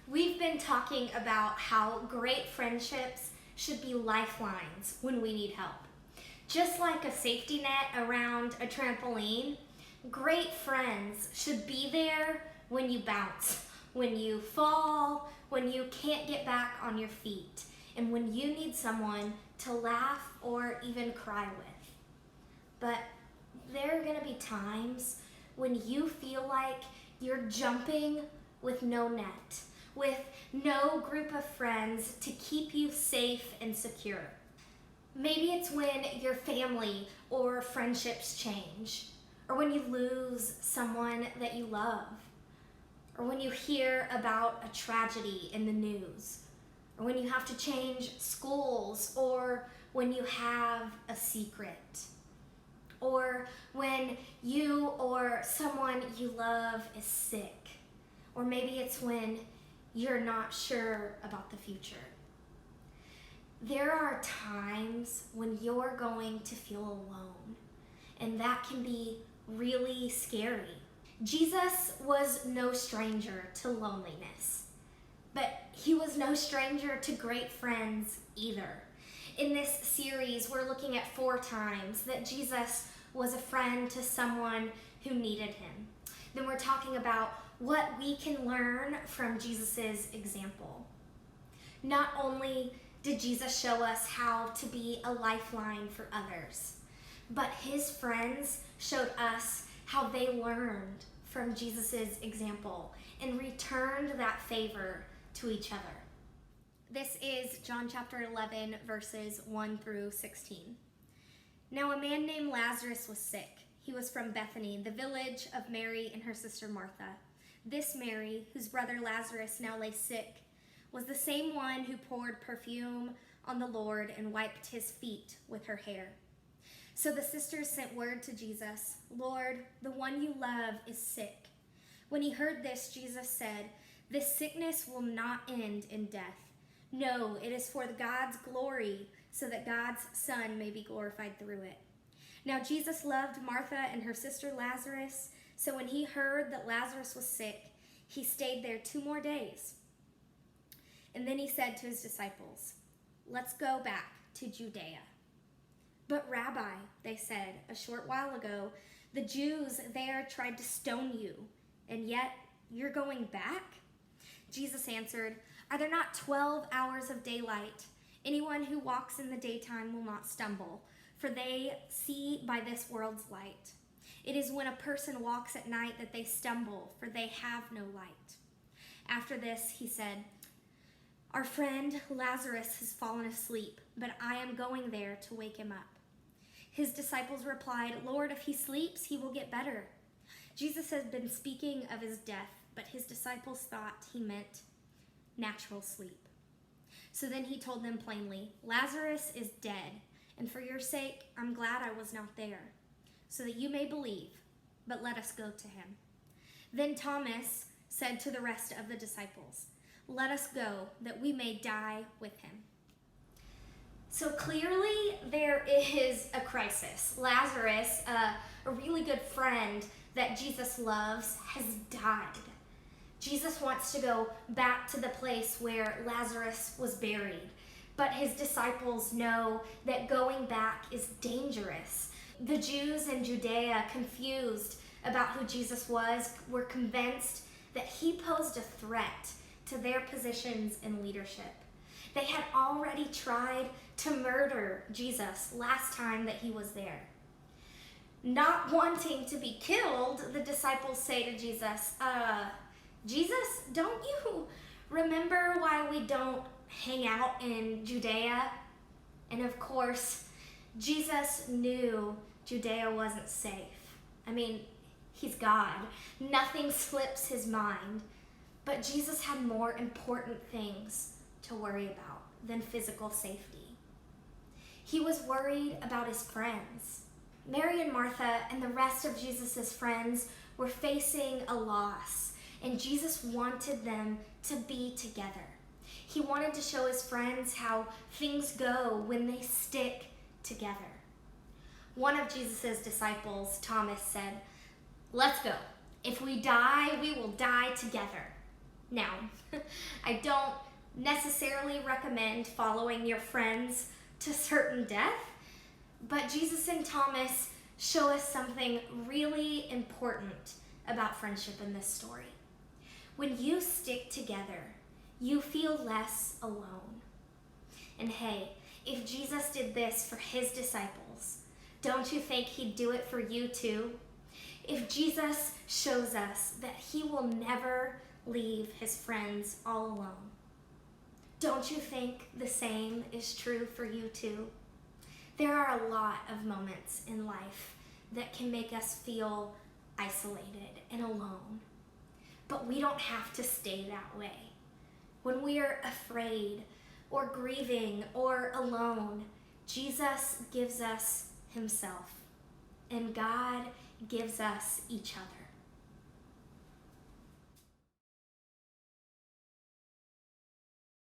We've been talking about how great friendships should be lifelines when we need help. Just like a safety net around a trampoline, great friends should be there when you bounce, when you fall, when you can't get back on your feet, and when you need someone to laugh or even cry with. But there are going to be times when you feel like you're jumping with no net, with no group of friends to keep you safe and secure. Maybe it's when your family or friendships change, or when you lose someone that you love, or when you hear about a tragedy in the news, or when you have to change schools, or when you have a secret, or when you or someone you love is sick, or maybe it's when you're not sure about the future. There are times when you're going to feel alone, and that can be really scary. Jesus was no stranger to loneliness, but he was no stranger to great friends either. In this series, we're looking at 4 times that Jesus was a friend to someone who needed him. Then we're talking about what we can learn from Jesus's example. Not only did Jesus show us how to be a lifeline for others, but his friends showed us how they learned from Jesus's example and returned that favor to each other. This is John chapter 11, verses 1 through 16. Now a man named Lazarus was sick. He was from Bethany, the village of Mary and her sister Martha. This Mary, whose brother Lazarus now lay sick, was the same one who poured perfume on the Lord and wiped his feet with her hair. So the sisters sent word to Jesus, "Lord, the one you love is sick." When he heard this, Jesus said, "This sickness will not end in death. No, it is for God's glory, so that God's Son may be glorified through it." Now Jesus loved Martha and her sister Lazarus, so when he heard that Lazarus was sick, he stayed there 2 more days. And then he said to his disciples, "Let's go back to Judea." "But Rabbi," they said, "a short while ago, the Jews there tried to stone you, and yet you're going back?" Jesus answered, "Are there not 12 hours of daylight? Anyone who walks in the daytime will not stumble, for they see by this world's light. It is when a person walks at night that they stumble, for they have no light." After this, he said, "Our friend Lazarus has fallen asleep, but I am going there to wake him up." His disciples replied, "Lord, if he sleeps, he will get better." Jesus had been speaking of his death, but his disciples thought he meant natural sleep. So then he told them plainly, "Lazarus is dead, and for your sake, I'm glad I was not there, so that you may believe, but let us go to him." Then Thomas said to the rest of the disciples, "Let us go, that we may die with him." So clearly there is a crisis. Lazarus, a really good friend that Jesus loves, has died. Jesus wants to go back to the place where Lazarus was buried, but his disciples know that going back is dangerous. The Jews in Judea, confused about who Jesus was, were convinced that he posed a threat to their positions in leadership. They had already tried to murder Jesus last time that he was there. Not wanting to be killed, the disciples say to Jesus, "Jesus, don't you remember why we don't hang out in Judea?" And of course, Jesus knew Judea wasn't safe. I mean, he's God. Nothing slips his mind. But Jesus had more important things to worry about than physical safety. He was worried about his friends. Mary and Martha and the rest of Jesus' friends were facing a loss, and Jesus wanted them to be together. He wanted to show his friends how things go when they stick together. One of Jesus' disciples, Thomas, said, "Let's go. If we die, we will die together." Now, I don't necessarily recommend following your friends to certain death, but Jesus and Thomas show us something really important about friendship in this story. When you stick together, you feel less alone. And hey, if Jesus did this for his disciples, don't you think he'd do it for you too? If Jesus shows us that he will never leave his friends all alone, don't you think the same is true for you too? There are a lot of moments in life that can make us feel isolated and alone, but we don't have to stay that way. When we are afraid or grieving or alone, Jesus gives us himself, and God gives us each other.